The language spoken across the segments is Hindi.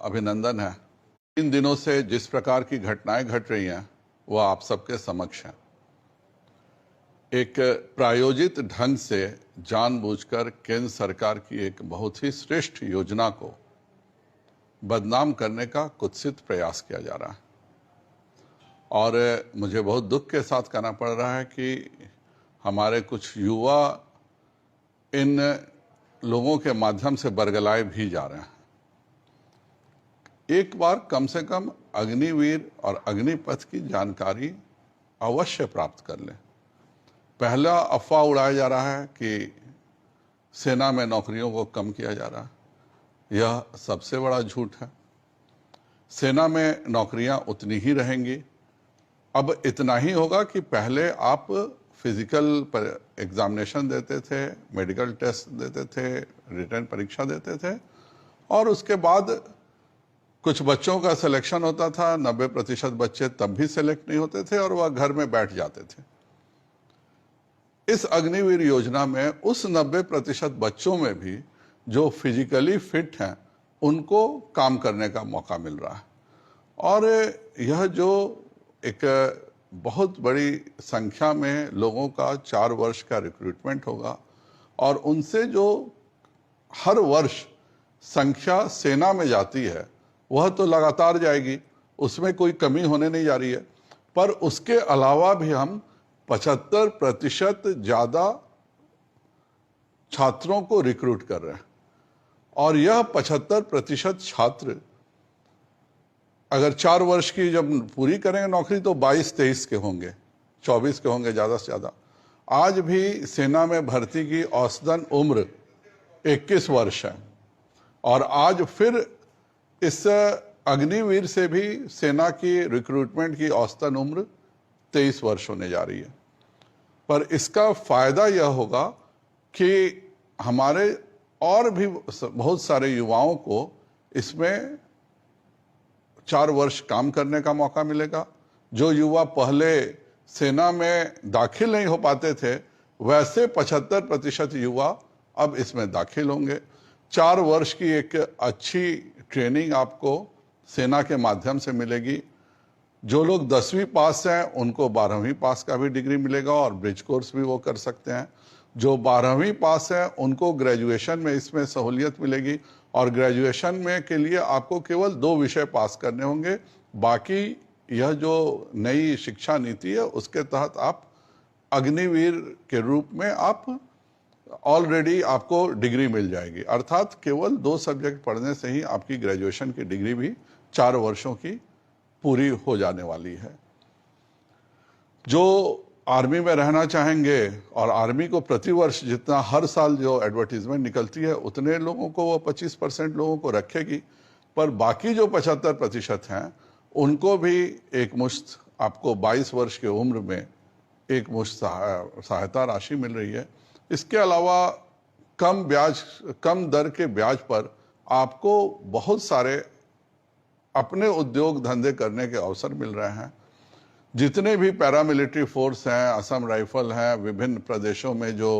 अभिनंदन है। इन दिनों से जिस प्रकार की घटनाएं घट रही हैं वह आप सबके समक्ष हैं। एक प्रायोजित ढंग से जानबूझकर केंद्र सरकार की एक बहुत ही श्रेष्ठ योजना को बदनाम करने का कुत्सित प्रयास किया जा रहा है और मुझे बहुत दुख के साथ कहना पड़ रहा है कि हमारे कुछ युवा इन लोगों के माध्यम से बरगलाए भी जा रहे हैं। एक बार कम से कम अग्निवीर और अग्निपथ की जानकारी अवश्य प्राप्त कर लें। पहला अफवाह उड़ाया जा रहा है कि सेना में नौकरियों को कम किया जा रहा है। यह सबसे बड़ा झूठ है। सेना में नौकरियां उतनी ही रहेंगी। अब इतना ही होगा कि पहले आप फिजिकल एग्जामिनेशन देते थे, मेडिकल टेस्ट देते थे, रिटन परीक्षा देते थे और उसके बाद कुछ बच्चों का सिलेक्शन होता था। 90% बच्चे तब भी सिलेक्ट नहीं होते थे और वह घर में बैठ जाते थे। इस अग्निवीर योजना में उस 90% बच्चों में भी जो फिजिकली फिट हैं उनको काम करने का मौका मिल रहा है और यह जो एक बहुत बड़ी संख्या में लोगों का 4 वर्ष का रिक्रूटमेंट होगा और उनसे जो हर वर्ष संख्या सेना में जाती है वह तो लगातार जाएगी, उसमें कोई कमी होने नहीं जा रही है। पर उसके अलावा भी हम 75% ज़्यादा छात्रों को रिक्रूट कर रहे हैं और यह 75% छात्र अगर 4 वर्ष की जब पूरी करेंगे नौकरी तो 22-23 के होंगे, 24 के होंगे ज़्यादा से ज़्यादा। आज भी सेना में भर्ती की औसतन उम्र 21 वर्ष है और आज फिर इस अग्निवीर से भी सेना की रिक्रूटमेंट की औसतन उम्र 23 वर्ष होने जा रही है। पर इसका फायदा यह होगा कि हमारे और भी बहुत सारे युवाओं को इसमें 4 वर्ष काम करने का मौका मिलेगा। जो युवा पहले सेना में दाखिल नहीं हो पाते थे वैसे 75% युवा अब इसमें दाखिल होंगे। 4 वर्ष की एक अच्छी ट्रेनिंग आपको सेना के माध्यम से मिलेगी। जो लोग 10वीं पास हैं उनको 12वीं पास का भी डिग्री मिलेगा और ब्रिज कोर्स भी वो कर सकते हैं। जो 12वीं पास हैं उनको ग्रेजुएशन में इसमें सहूलियत मिलेगी और ग्रेजुएशन में के लिए आपको केवल 2 विषय पास करने होंगे। बाकी यह जो नई शिक्षा नीति है उसके तहत आप अग्निवीर के रूप में आप ऑलरेडी आपको डिग्री मिल जाएगी। अर्थात केवल 2 सब्जेक्ट पढ़ने से ही आपकी ग्रेजुएशन की डिग्री भी 4 वर्षों की पूरी हो जाने वाली है। जो आर्मी में रहना चाहेंगे और आर्मी को प्रतिवर्ष जितना हर साल जो एडवर्टीजमेंट निकलती है उतने लोगों को वो 25% लोगों को रखेगी। पर बाकी जो 75% हैं उनको भी एक मुश्त आपको 22 वर्ष की उम्र में एक मुश्त सहायता राशि मिल रही है। इसके अलावा कम दर के ब्याज पर आपको बहुत सारे अपने उद्योग धंधे करने के अवसर मिल रहे हैं। जितने भी पैरामिलिट्री फोर्स हैं, असम राइफल हैं, विभिन्न प्रदेशों में जो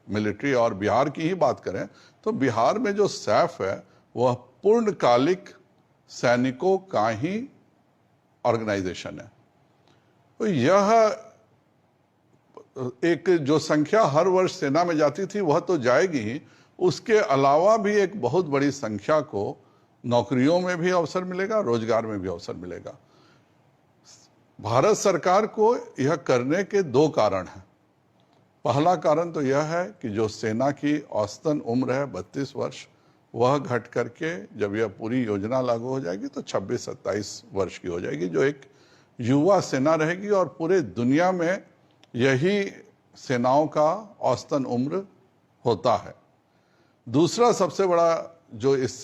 मिलिट्री और बिहार की ही बात करें तो बिहार में जो सैफ है वह पूर्णकालिक सैनिकों का ही ऑर्गेनाइजेशन है। तो यह एक जो संख्या हर वर्ष सेना में जाती थी वह तो जाएगी ही, उसके अलावा भी एक बहुत बड़ी संख्या को नौकरियों में भी अवसर मिलेगा, रोजगार में भी अवसर मिलेगा। भारत सरकार को यह करने के 2 कारण हैं। पहला कारण तो यह है कि जो सेना की औसतन उम्र है 32 वर्ष वह घट करके जब यह पूरी योजना लागू हो जाएगी तो 26-27 वर्ष की हो जाएगी, जो एक युवा सेना रहेगी और पूरे दुनिया में यही सेनाओं का औसतन उम्र होता है। दूसरा सबसे बड़ा जो इस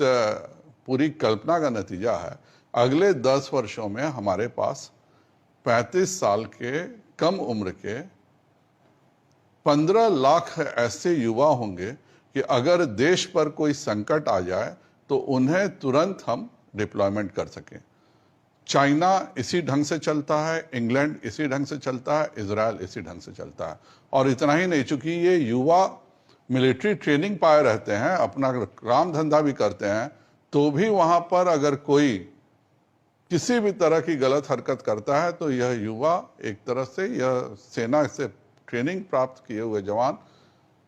पूरी कल्पना का नतीजा है, अगले 10 वर्षों में हमारे पास 35 साल के कम उम्र के 15 लाख ऐसे युवा होंगे कि अगर देश पर कोई संकट आ जाए तो उन्हें तुरंत हम डिप्लॉयमेंट कर सकें। चाइना इसी ढंग से चलता है, इंग्लैंड इसी ढंग से चलता है, इजराइल इसी ढंग से चलता है। और इतना ही नहीं, चूंकि ये युवा मिलिट्री ट्रेनिंग पाए रहते हैं, अपना काम धंधा भी करते हैं, तो भी वहां पर अगर कोई किसी भी तरह की गलत हरकत करता है तो यह युवा एक तरह से, यह सेना से ट्रेनिंग प्राप्त किए हुए जवान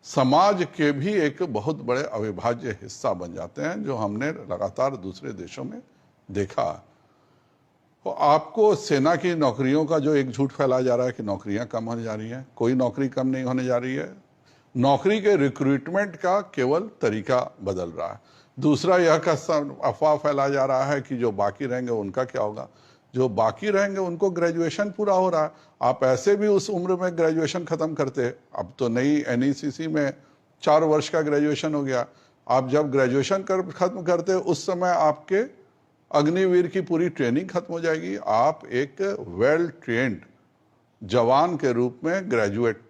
समाज के भी एक बहुत बड़े अविभाज्य हिस्सा बन जाते हैं, जो हमने लगातार दूसरे देशों में देखा है। तो आपको सेना की नौकरियों का जो एक झूठ फैलाया जा रहा है कि नौकरियां कम होने जा रही हैं, कोई नौकरी कम नहीं होने जा रही है। नौकरी के रिक्रूटमेंट का केवल तरीका बदल रहा है। दूसरा यह अफवाह फैलाया जा रहा है कि जो बाकी रहेंगे उनका क्या होगा। जो बाकी रहेंगे उनको ग्रेजुएशन पूरा हो रहा है। आप ऐसे भी उस उम्र में ग्रेजुएशन खत्म करते, अब तो नई एनईसीसी में 4 वर्ष का ग्रेजुएशन हो गया। आप जब ग्रेजुएशन खत्म करते उस समय आपके अग्निवीर की पूरी ट्रेनिंग खत्म हो जाएगी। आप एक वेल ट्रेंड जवान के रूप में ग्रेजुएट,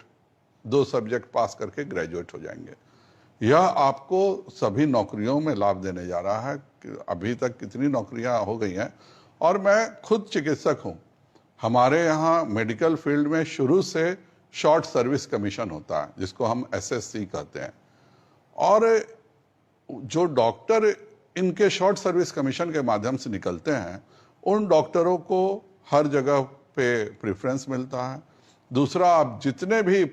2 सब्जेक्ट पास करके ग्रेजुएट हो जाएंगे। यह आपको सभी नौकरियों में लाभ देने जा रहा है। अभी तक कितनी नौकरियां हो गई हैं, और मैं खुद चिकित्सक हूं। हमारे यहाँ मेडिकल फील्ड में शुरू से शॉर्ट सर्विस कमीशन होता है, जिसको हम एसएससी कहते हैं। और जो डॉक्टर इनके शॉर्ट सर्विस कमीशन के माध्यम से निकलते हैं, उन डॉक्टरों को हर जगह पे प्रेफरेंस मिलता है। दूसरा, आप जितने भी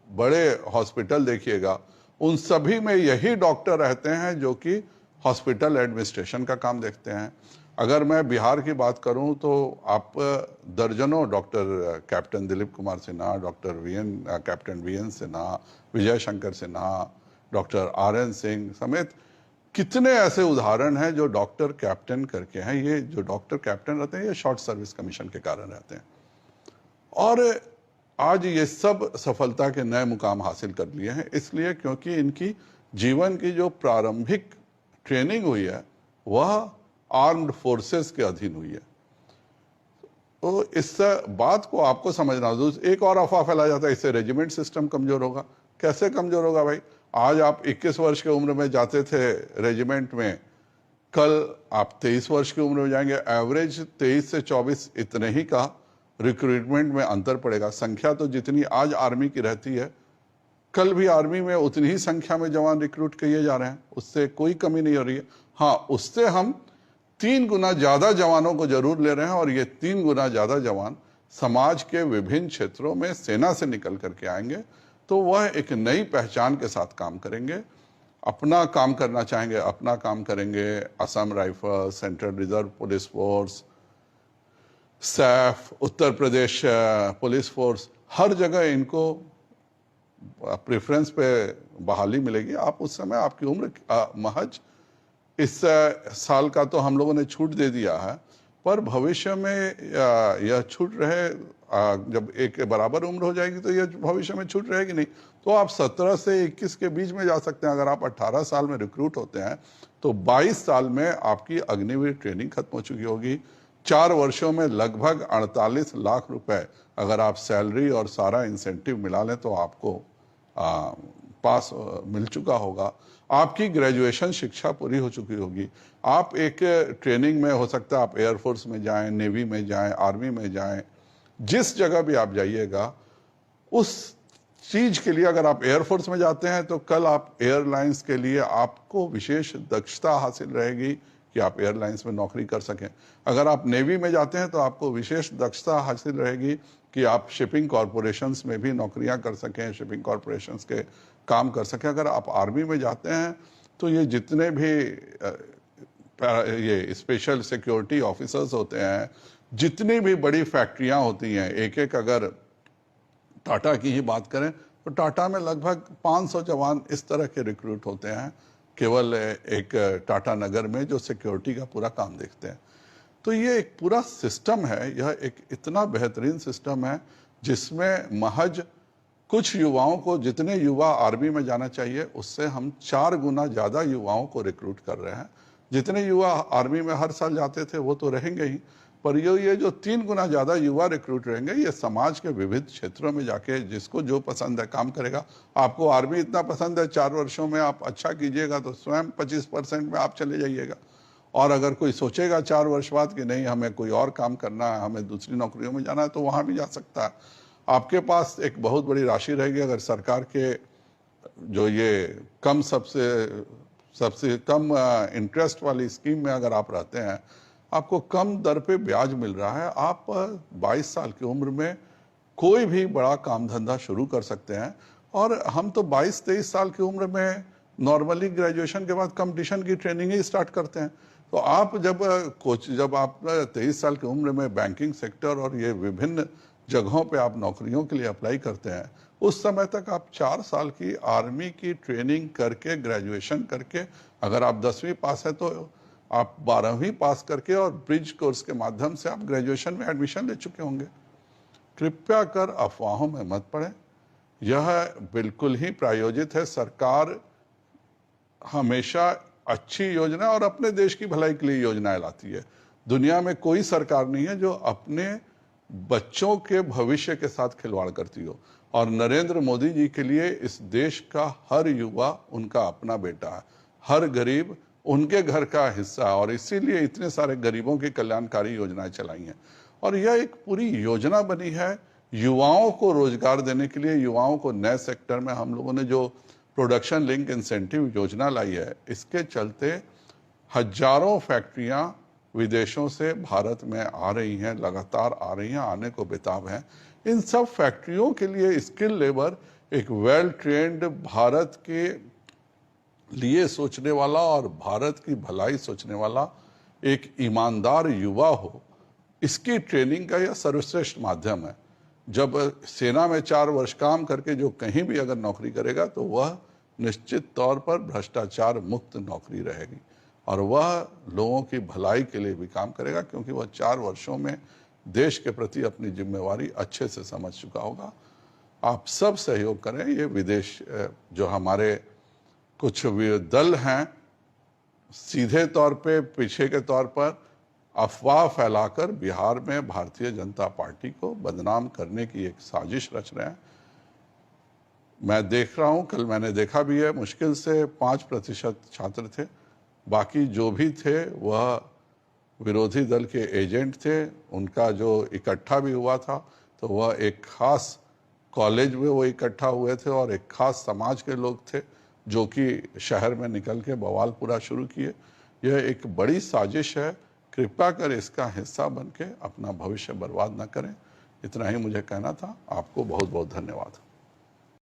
बड़े हॉस्पिटल देखिएगा, उन सभी में यही डॉक्टर रहते हैं जो कि हॉस्पिटल एडमिनिस्ट्रेशन का काम देखते हैं। अगर मैं बिहार की बात करूं तो आप दर्जनों doctor, captain Dilip Kumar Sinha, captain VN Sinha, Vijay Shankar Sinha, doctor RN Singh समेत कितने ऐसे उदाहरण हैं जो डॉक्टर कैप्टन करके हैं। ये जो डॉक्टर कैप्टन रहते हैं, ये शॉर्ट सर्विस कमीशन के कारण रहते हैं। और आज ये सब सफलता के नए मुकाम हासिल कर लिए हैं, इसलिए क्योंकि इनकी जीवन की जो प्रारंभिक ट्रेनिंग हुई है वह आर्म्ड फोर्सेस के अधीन हुई है। तो इस बात को आपको समझना। एक और अफवाह फैलाया जाता है इससे रेजिमेंट सिस्टम कमजोर होगा। कैसे कमजोर होगा भाई? आज आप 21 वर्ष की उम्र में जाते थे रेजिमेंट में, कल आप 23 वर्ष की उम्र में जाएंगे। एवरेज 23 से 24 इतने ही का रिक्रूटमेंट में अंतर पड़ेगा। संख्या तो जितनी आज आर्मी की रहती है, कल भी आर्मी में उतनी ही संख्या में जवान रिक्रूट किए जा रहे हैं, उससे कोई कमी नहीं हो रही है। हाँ, उससे हम 3 गुना ज्यादा जवानों को जरूर ले रहे हैं, और ये 3 गुना ज्यादा जवान समाज के विभिन्न क्षेत्रों में सेना से निकल करके आएंगे, तो वह एक नई पहचान के साथ काम करेंगे। अपना काम करना चाहेंगे, अपना काम करेंगे। Assam rifle, central reserve police force, SAF, Uttar Pradesh police force, हर जगह इनको प्रेफरेंस पे बहाली मिलेगी। आप उस समय, आपकी उम्र महज इस साल का तो हम लोगों ने छूट दे दिया है, पर भविष्य में यह छूट रहे। जब एक बराबर उम्र हो जाएगी तो यह भविष्य में छूट रहेगी नहीं। तो आप 17 से 21 के बीच में जा सकते हैं। अगर आप 18 साल में रिक्रूट होते हैं तो 22 साल में आपकी अग्निवीर ट्रेनिंग खत्म हो चुकी होगी। 4 वर्षों में लगभग 48 लाख रुपए अगर आप सैलरी और सारा इंसेंटिव मिला लें तो आपको पास मिल चुका होगा। आपकी ग्रेजुएशन शिक्षा पूरी हो चुकी होगी। आप एक ट्रेनिंग में, हो सकता है आप एयरफोर्स में जाएं, नेवी में जाएं, आर्मी में जाएं, जिस जगह भी आप जाइएगा उस चीज के लिए, अगर आप एयरफोर्स में जाते हैं तो कल आप एयरलाइंस के लिए आपको विशेष दक्षता हासिल रहेगी कि आप एयरलाइंस में नौकरी कर सकें। अगर आप नेवी में जाते हैं तो आपको विशेष दक्षता हासिल रहेगी कि आप शिपिंग कॉरपोरेशंस में भी नौकरियां कर सकें, शिपिंग कॉरपोरेशंस के काम कर सकें। अगर आप आर्मी में जाते हैं तो ये जितने भी ये स्पेशल सिक्योरिटी ऑफिसर्स होते हैं, जितनी भी बड़ी फैक्ट्रियां होती हैं, एक एक, अगर टाटा की ही बात करें तो टाटा में लगभग 500 जवान इस तरह के रिक्रूट होते हैं, केवल एक टाटा नगर में, जो सिक्योरिटी का पूरा काम देखते हैं। तो ये एक पूरा सिस्टम है, यह एक इतना बेहतरीन सिस्टम है जिसमें महज कुछ युवाओं को, जितने युवा आर्मी में जाना चाहिए उससे हम 4 गुना ज़्यादा युवाओं को रिक्रूट कर रहे हैं। जितने युवा आर्मी में हर साल जाते थे वो तो रहेंगे ही, पर ये जो 3 गुना ज़्यादा युवा रिक्रूट रहेंगे, ये समाज के विविध क्षेत्रों में जाके जिसको जो पसंद है काम करेगा। आपको आर्मी इतना पसंद है, 4 वर्षों में आप अच्छा कीजिएगा तो स्वयं 25% में आप चले जाइएगा। और अगर कोई सोचेगा 4 वर्ष बाद कि नहीं हमें कोई और काम करना है, हमें दूसरी नौकरियों में जाना है, तो वहाँ भी जा सकता है। आपके पास एक बहुत बड़ी राशि रहेगी। अगर सरकार के जो ये कम सबसे सबसे कम इंटरेस्ट वाली स्कीम में अगर आप रहते हैं, आपको कम दर पे ब्याज मिल रहा है। आप 22 साल की उम्र में कोई भी बड़ा काम धंधा शुरू कर सकते हैं। और हम तो 22-23 साल की उम्र में नॉर्मली ग्रेजुएशन के बाद कंपटीशन की ट्रेनिंग ही स्टार्ट करते हैं। तो आप जब आप 23 साल की उम्र में बैंकिंग सेक्टर और ये विभिन्न जगहों पे आप नौकरियों के लिए अप्लाई करते हैं, उस समय तक आप 4 साल की आर्मी की ट्रेनिंग करके, ग्रेजुएशन करके, अगर आप 10वीं पास है तो आप 12वीं पास करके और ब्रिज कोर्स के माध्यम से आप ग्रेजुएशन में एडमिशन ले चुके होंगे। कृपया कर अफवाहों में मत पड़े। यह बिल्कुल ही प्रायोजित है। सरकार हमेशा अच्छी योजना और अपने देश की भलाई के लिए योजनाएं लाती है। दुनिया में कोई सरकार नहीं है जो अपने बच्चों के भविष्य के साथ खिलवाड़ करती हो। और नरेंद्र मोदी जी के लिए इस देश का हर युवा उनका अपना बेटा है, हर गरीब उनके घर का हिस्सा है, और इसीलिए इतने सारे गरीबों की कल्याणकारी योजनाएं चलाई हैं। और यह एक पूरी योजना बनी है युवाओं को रोजगार देने के लिए। युवाओं को नए सेक्टर में हम लोगों ने जो प्रोडक्शन लिंक इंसेंटिव योजना लाई है, इसके चलते हजारों फैक्ट्रियां विदेशों से भारत में आ रही हैं, लगातार आ रही हैं, आने को बेताब हैं। इन सब फैक्ट्रियों के लिए स्किल लेबर, एक वेल ट्रेंड भारत के लिए सोचने वाला और भारत की भलाई सोचने वाला एक ईमानदार युवा हो, इसकी ट्रेनिंग का यह सर्वश्रेष्ठ माध्यम है। जब सेना में 4 वर्ष काम करके जो कहीं भी अगर नौकरी करेगा तो वह निश्चित तौर पर भ्रष्टाचार मुक्त नौकरी रहेगी, और वह लोगों की भलाई के लिए भी काम करेगा, क्योंकि वह 4 वर्षों में देश के प्रति अपनी जिम्मेवारी अच्छे से समझ चुका होगा। आप सब सहयोग करें। ये विदेश जो हमारे कुछ दल हैं, सीधे तौर पे पीछे के तौर पर अफवाह फैलाकर बिहार में भारतीय जनता पार्टी को बदनाम करने की एक साजिश रच रहे हैं। मैं देख रहा हूं, कल मैंने देखा भी है, मुश्किल से 5% छात्र थे, बाकी जो भी थे वह विरोधी दल के एजेंट थे। उनका जो इकट्ठा भी हुआ था तो वह एक खास कॉलेज में वो इकट्ठा हुए थे और एक खास समाज के लोग थे जो कि शहर में निकल के बवाल पूरा शुरू किए। यह एक बड़ी साजिश है। कृपया कर इसका हिस्सा बन के अपना भविष्य बर्बाद न करें। इतना ही मुझे कहना था। आपको बहुत बहुत धन्यवाद।